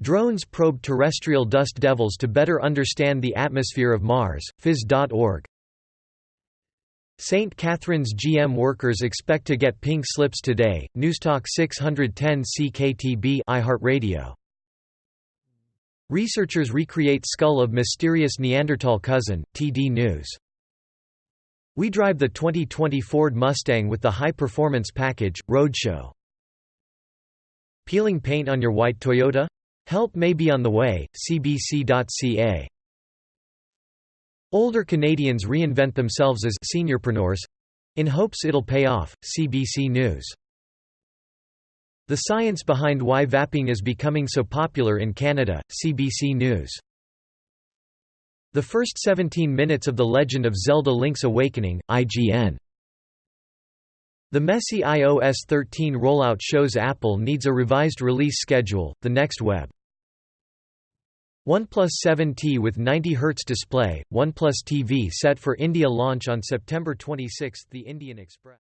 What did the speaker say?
Drones probe terrestrial dust devils to better understand the atmosphere of Mars, phys.org. St. Catharines GM workers expect to get pink slips today, Newstalk 610 CKTB iHeartRadio. Researchers recreate skull of mysterious Neanderthal cousin, TD News. We drive the 2020 Ford Mustang with the high-performance package, Roadshow. Peeling paint on your white Toyota? Help may be on the way, cbc.ca. Older Canadians reinvent themselves as seniorpreneurs—in hopes it'll pay off, CBC News. The science behind why vaping is becoming so popular in Canada, CBC News. The first 17 minutes of The Legend of Zelda Link's Awakening, IGN. The messy iOS 13 rollout shows Apple needs a revised release schedule, The Next Web. OnePlus 7T with 90Hz display, OnePlus TV set for India launch on September 26, The Indian Express.